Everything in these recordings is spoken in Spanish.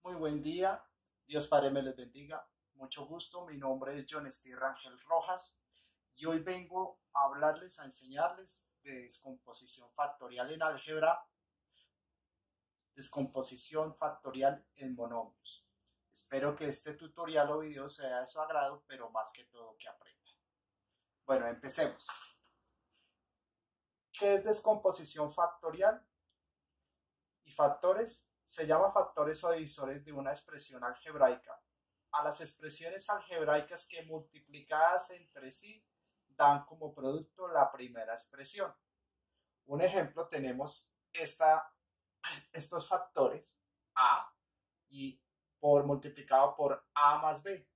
Muy buen día, Dios Padre me les bendiga. Mucho gusto, mi nombre es John Steve Rangel Rojas y hoy vengo a hablarles, a enseñarles de descomposición factorial en álgebra, descomposición factorial en monomios. Espero que este tutorial o video sea de su agrado, pero más que todo que aprendan. Bueno, empecemos. ¿Qué es descomposición factorial? Y factores se llama factores o divisores de una expresión algebraica a las expresiones algebraicas que multiplicadas entre sí dan como producto la primera expresión. Un ejemplo tenemos estos factores a y por multiplicado por a más b.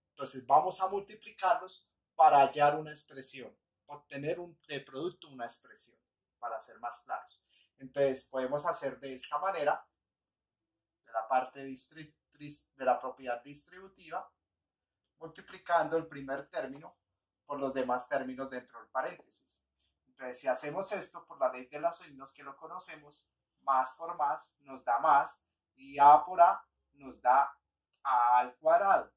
Entonces vamos a multiplicarlos para hallar una expresión, obtener de producto una expresión, para ser más claros. Entonces podemos hacer de esta manera, de la parte de la propiedad distributiva, multiplicando el primer término por los demás términos dentro del paréntesis. Entonces, si hacemos esto por la ley de los signos que lo conocemos, más por más nos da más y a por a nos da a al cuadrado.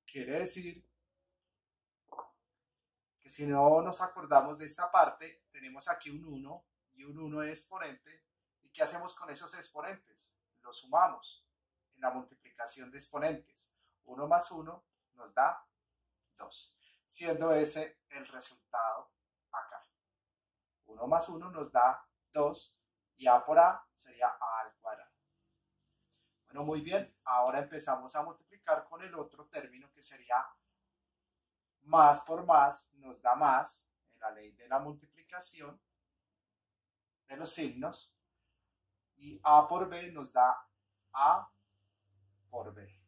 Quiere decir que si no nos acordamos de esta parte, tenemos aquí un 1 y un 1 es exponente. ¿Y qué hacemos con esos exponentes? Los sumamos en la multiplicación de exponentes. 1 más 1 nos da 2, siendo ese el resultado acá. 1 más 1 nos da 2 y a por a sería a al cuadrado. Bueno, muy bien, ahora empezamos a multiplicar con el otro término que sería más por más nos da más, en la ley de la multiplicación de los signos, y a por b nos da a por b,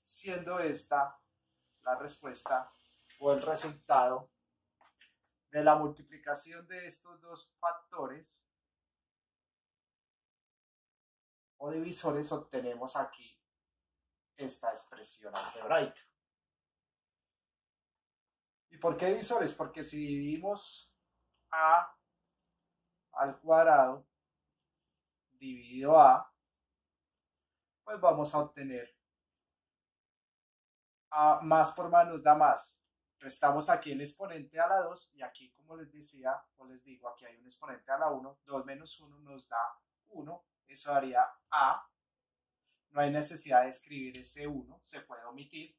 siendo esta la respuesta o el resultado de la multiplicación de estos dos factores o divisores. Obtenemos aquí esta expresión algebraica. ¿Y por qué divisores? Porque si dividimos a al cuadrado dividido a, pues vamos a obtener a más por más nos da más. Restamos aquí el exponente a la 2 y aquí, como les decía o les digo, aquí hay un exponente a la 1. 2 menos 1 nos da 1. Eso daría a. No hay necesidad de escribir ese 1, se puede omitir.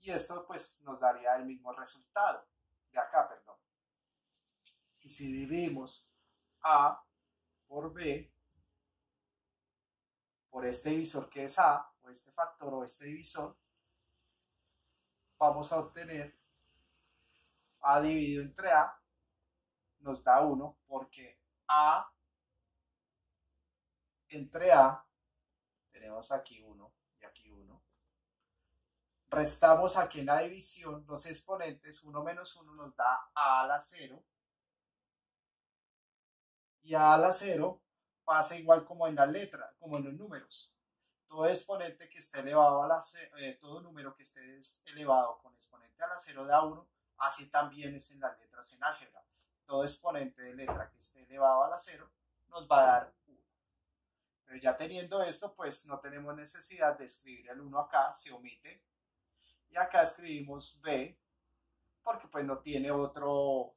Y esto pues nos daría el mismo resultado de acá, perdón. Y si dividimos a por b, por este divisor que es a, o este factor o este divisor, vamos a obtener a dividido entre a nos da 1, porque a entre a tenemos aquí 1 y aquí 1. Restamos aquí en la división los exponentes. 1 menos 1 nos da a la 0. Y a la 0 pasa igual como en la letra, como en los números. Todo exponente que esté elevado a la 0, todo número que esté elevado con exponente a la 0 da 1. Así también es en las letras en álgebra. Todo exponente de letra que esté elevado a la 0 nos va a dar 1. Entonces, ya teniendo esto, pues no tenemos necesidad de escribir el 1 acá, se omite. Y acá escribimos b, porque pues no tiene otro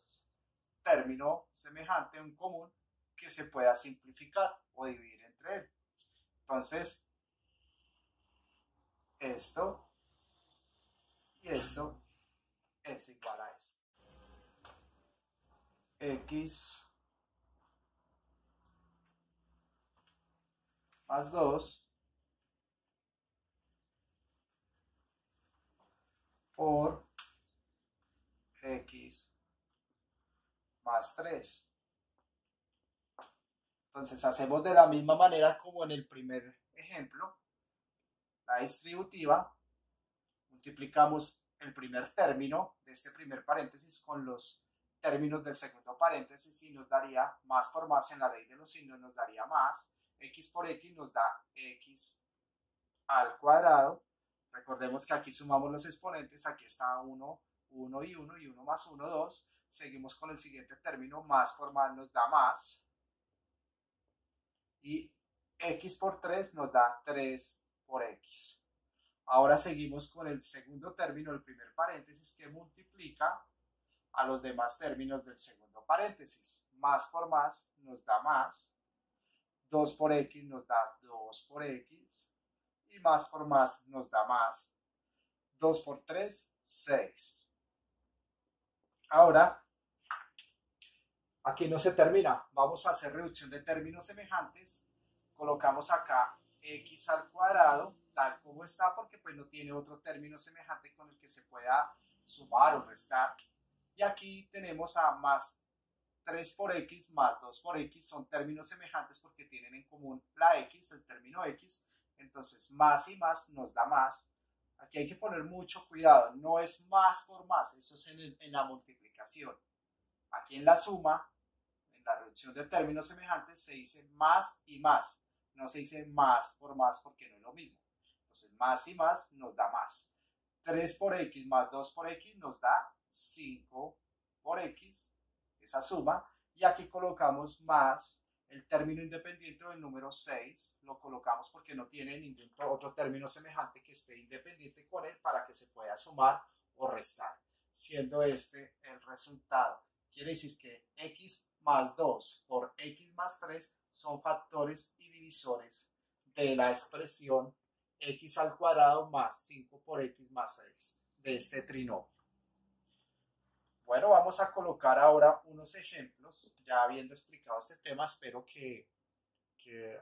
término semejante en común que se pueda simplificar o dividir entre él. Entonces, esto y esto es igual a esto. X más 2 por X más 3. Entonces hacemos de la misma manera como en el primer ejemplo. La distributiva, multiplicamos el primer término de este primer paréntesis con los términos del segundo paréntesis y nos daría más por más. En la ley de los signos nos daría más. X por X nos da X al cuadrado. Recordemos que aquí sumamos los exponentes. Aquí está 1, 1 y 1 y 1 más 1, 2. Seguimos con el siguiente término. Más por más nos da más. Y X por 3 nos da 3 por X. Ahora seguimos con el segundo término, el primer paréntesis, que multiplica a los demás términos del segundo paréntesis. Más por más nos da más. 2 por X nos da 2 por X. Y más por más nos da más. 2 por 3, 6. Ahora, aquí no se termina. Vamos a hacer reducción de términos semejantes. Colocamos acá X al cuadrado, tal como está, porque pues no tiene otro término semejante con el que se pueda sumar o restar. Y aquí tenemos a más 3 por X más 2 por X, son términos semejantes porque tienen en común la X, el término X. Entonces, más y más nos da más. Aquí hay que poner mucho cuidado, no es más por más, eso es en la multiplicación. Aquí en la suma, en la reducción de términos semejantes, se dice más y más. No se dice más por más porque no es lo mismo. Entonces, más y más nos da más. 3 por X más 2 por X nos da 5 por X, esa suma. Y aquí colocamos más el término independiente del número 6. Lo colocamos porque no tiene ningún otro término semejante que esté independiente con él para que se pueda sumar o restar, siendo este el resultado. Quiere decir que X más 2 por X más 3 son factores y divisores de la expresión X al cuadrado más 5 por X más 6 de este trinomio. Bueno, vamos a colocar ahora unos ejemplos. Ya habiendo explicado este tema, espero que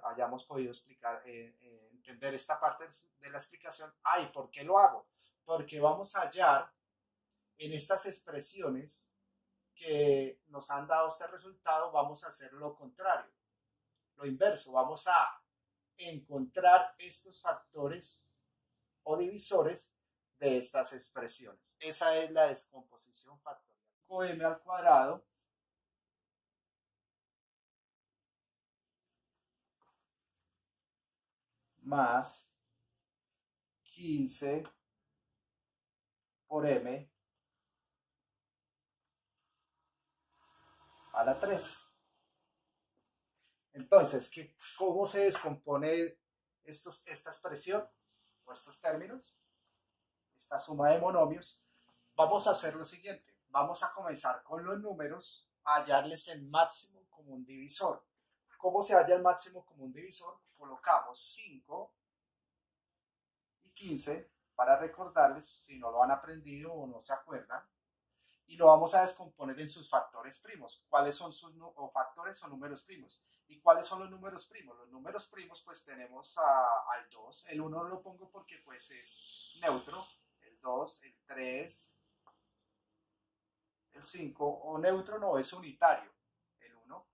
hayamos podido entender esta parte de la explicación. ¿Y por qué lo hago? Porque vamos a hallar en estas expresiones que nos han dado este resultado, vamos a hacer lo contrario, lo inverso. Vamos a encontrar estos factores o divisores de estas expresiones. Esa es la descomposición factorial. M al cuadrado más 15 por M a la 3. Entonces, ¿cómo se descompone esta expresión o estos términos? Esta suma de monomios. Vamos a hacer lo siguiente. Vamos a comenzar con los números a hallarles el máximo común divisor. ¿Cómo se halla el máximo común divisor? Colocamos 5 y 15 para recordarles si no lo han aprendido o no se acuerdan. Y lo vamos a descomponer en sus factores primos. ¿Cuáles son sus factores o números primos? ¿Y cuáles son los números primos? Los números primos pues tenemos al 2. El 1 lo pongo porque pues es neutro. El 2, el 3, el 5, o neutro no, es unitario. El 1,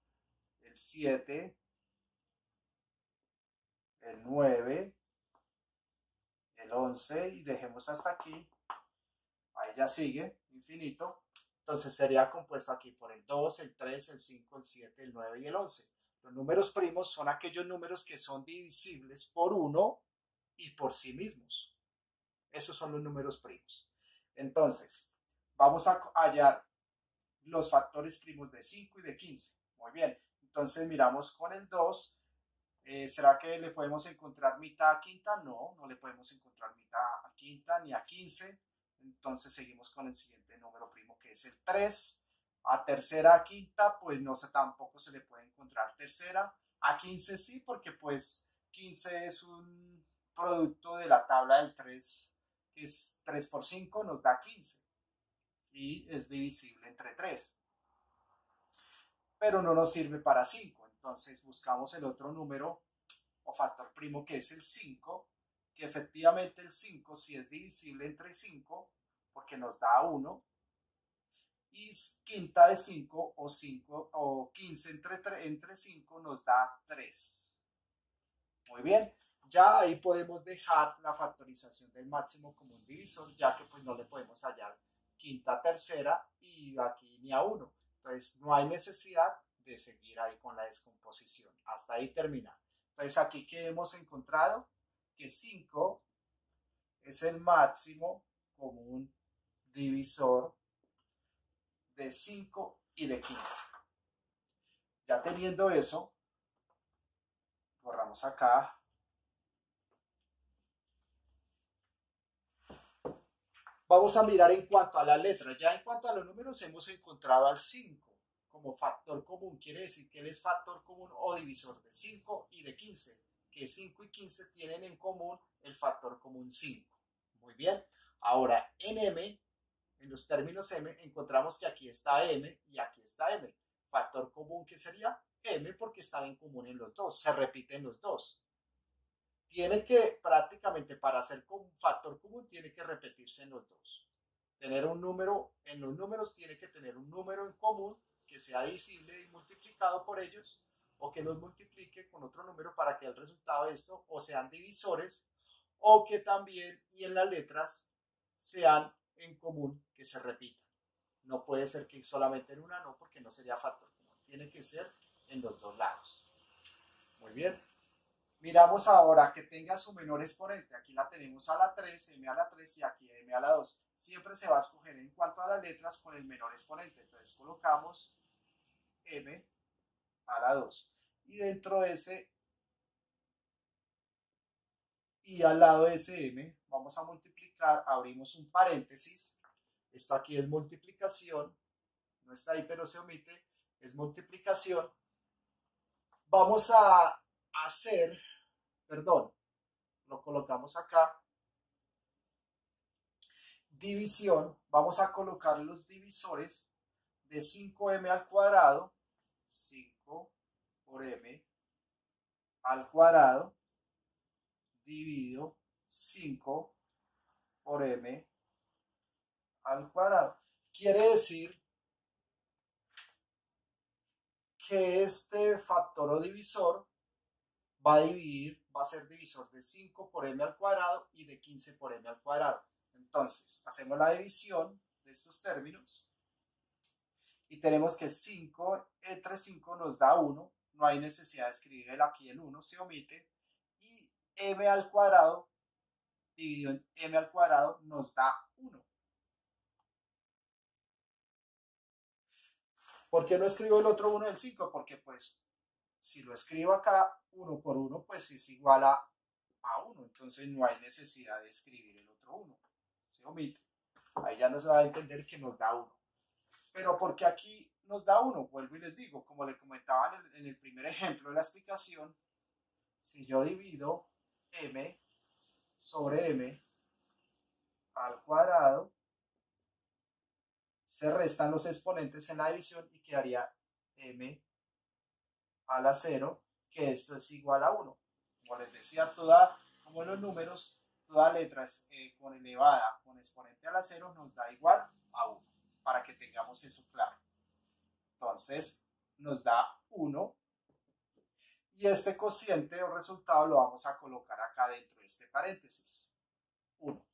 el 7, el 9, el 11 y dejemos hasta aquí. Ahí ya sigue, infinito. Entonces sería compuesto aquí por el 2, el 3, el 5, el 7, el 9 y el 11. Los números primos son aquellos números que son divisibles por 1 y por sí mismos. Esos son los números primos. Entonces, vamos a hallar los factores primos de 5 y de 15. Muy bien. Entonces miramos con el 2. ¿Será que le podemos encontrar mitad a quinta? No, no le podemos encontrar mitad a quinta ni a 15. Entonces seguimos con el siguiente número primo, que es el 3. A tercera, a quinta, pues no sé, tampoco se le puede encontrar tercera. A 15 sí, porque pues 15 es un producto de la tabla del 3, que es 3 por 5, nos da 15. Y es divisible entre 3. Pero no nos sirve para 5. Entonces buscamos el otro número o factor primo, que es el 5, que efectivamente el 5 sí es divisible entre 5 porque nos da 1, y quinta de 5 o 5 o 15 entre 5 nos da 3. Muy bien, ya ahí podemos dejar la factorización del máximo común divisor, ya que pues no le podemos hallar quinta, tercera y aquí ni a 1. Entonces no hay necesidad de seguir ahí con la descomposición. Hasta ahí termina. Entonces aquí que hemos encontrado que 5 es el máximo común divisor de 5 y de 15. Ya teniendo eso, borramos Vamos acá. Vamos a mirar en cuanto a las letras. Ya en cuanto a los números hemos encontrado al 5 como factor común. Quiere decir que él es factor común o divisor de 5 y de 15. Que 5 y 15 tienen en común el factor común 5. Muy bien. Ahora en M, en los términos M, encontramos que aquí está M y aquí está M. Factor común, ¿qué sería? M, porque están en común en los dos. Se repiten los dos. Tiene que prácticamente para ser un factor común tiene que repetirse en los dos. Tener un número, en los números tiene que tener un número en común que sea divisible y multiplicado por ellos o que los multiplique con otro número para que el resultado de esto o sean divisores o que también y en las letras sean en común que se repitan. No puede ser que solamente en una no porque no sería factor común. Tiene que ser en los dos lados. Muy bien. Miramos ahora que tenga su menor exponente. Aquí la tenemos a la 3, m a la 3 y aquí m a la 2. Siempre se va a escoger en cuanto a las letras con el menor exponente. Entonces colocamos m a la 2. Y dentro de ese y al lado de ese m vamos a multiplicar, abrimos un paréntesis. Esto aquí es multiplicación. No está ahí pero se omite. Es multiplicación. Vamos a hacer, perdón, lo colocamos acá. División, vamos a colocar los divisores de 5m al cuadrado, 5 por m al cuadrado, dividido 5 por m al cuadrado. Quiere decir que este factor o divisor va a ser divisor de 5 por m al cuadrado y de 15 por m al cuadrado. Entonces, hacemos la división de estos términos y tenemos que 5 entre 5 nos da 1, no hay necesidad de escribir aquí el 1, se omite, y m al cuadrado dividido en m al cuadrado nos da 1. ¿Por qué no escribo el otro 1 del 5? Porque pues si lo escribo acá 1 por 1 pues es igual a 1, entonces no hay necesidad de escribir el otro 1, se omite. Ahí ya nos va a entender que nos da 1. Pero porque aquí nos da 1, vuelvo y les digo, como le comentaba en el primer ejemplo de la explicación, si yo divido m sobre m al cuadrado, se restan los exponentes en la división y quedaría m a la 0, que esto es igual a 1. Como les decía, como los números, toda letra con elevada con exponente a la 0 nos da igual a 1, para que tengamos eso claro. Entonces, nos da 1 y este cociente o resultado lo vamos a colocar acá dentro de este paréntesis. 1.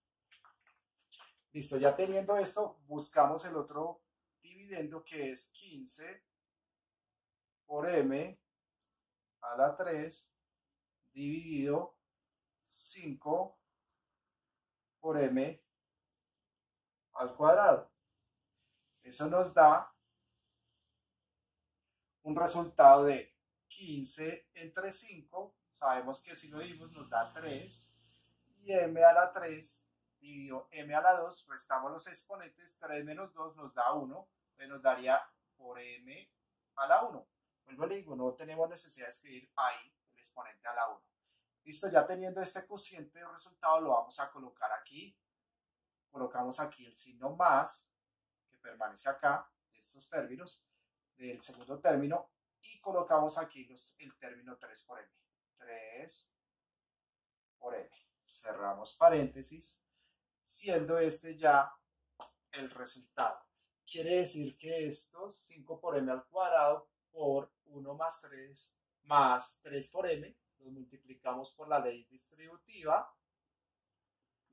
Listo, ya teniendo esto, buscamos el otro dividendo que es 15 por m a la 3 dividido 5 por m al cuadrado. Eso nos da un resultado de 15 entre 5, sabemos que si lo dimos nos da 3, y m a la 3 dividido m a la 2, restamos los exponentes, 3 menos 2 nos da 1, entonces nos daría por m a la 1. Vuelvo y digo, no tenemos necesidad de escribir ahí el exponente a la 1. Listo, ya teniendo este cociente de resultado lo vamos a colocar aquí. Colocamos aquí el signo más, que permanece acá, de estos términos, del segundo término, y colocamos aquí el término 3 por m. 3 por m. Cerramos paréntesis, siendo este ya el resultado. Quiere decir que estos 5 por m al cuadrado por 1 más 3 por m, los multiplicamos por la ley distributiva,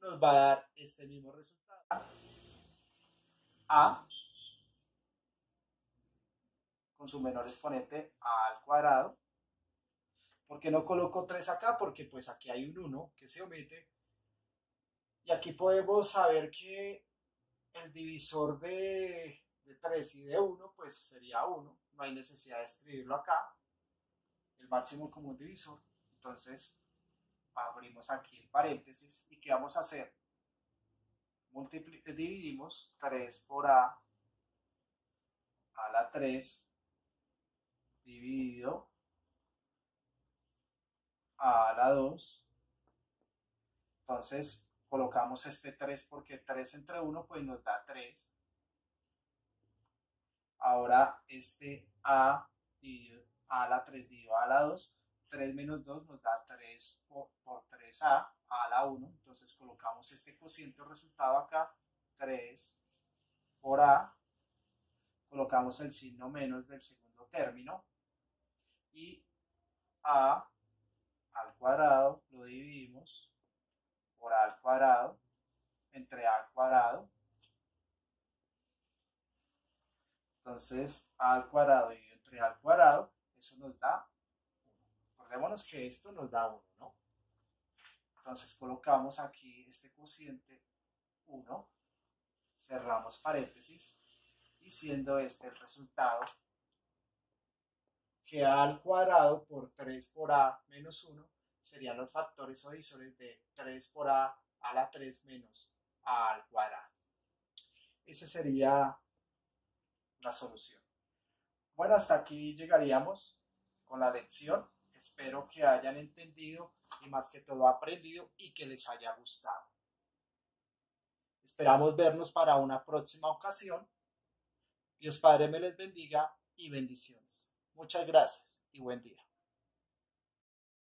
nos va a dar este mismo resultado. A con su menor exponente a al cuadrado. ¿Por qué no coloco 3 acá? Porque pues aquí hay un 1 que se omite. Y aquí podemos saber que el divisor de 3 y de 1 pues sería 1. No hay necesidad de escribirlo acá. El máximo común divisor. Entonces, abrimos aquí el paréntesis y ¿qué vamos a hacer? Dividimos 3 por a la 3 dividido a la 2. Entonces, colocamos este 3 porque 3 entre 1 pues nos da 3. Ahora este a dividido a la 3 dividido a la 2, 3 menos 2 nos da 3 por 3a a la 1. Entonces colocamos este cociente o resultado acá, 3 por a, colocamos el signo menos del segundo término y a al cuadrado lo dividimos por a al cuadrado entre a al cuadrado. Entonces a al cuadrado dividido entre a al cuadrado, eso nos da 1. Acordémonos que esto nos da 1, ¿no? Entonces colocamos aquí este cociente 1, cerramos paréntesis y siendo este el resultado, que a al cuadrado por 3 por a menos 1 serían los factores o divisores de 3 por a la 3 menos a al cuadrado. Esa sería la solución. Bueno, hasta aquí llegaríamos con la lección. Espero que hayan entendido y más que todo aprendido y que les haya gustado. Esperamos vernos para una próxima ocasión. Dios Padre me les bendiga y bendiciones. Muchas gracias y buen día.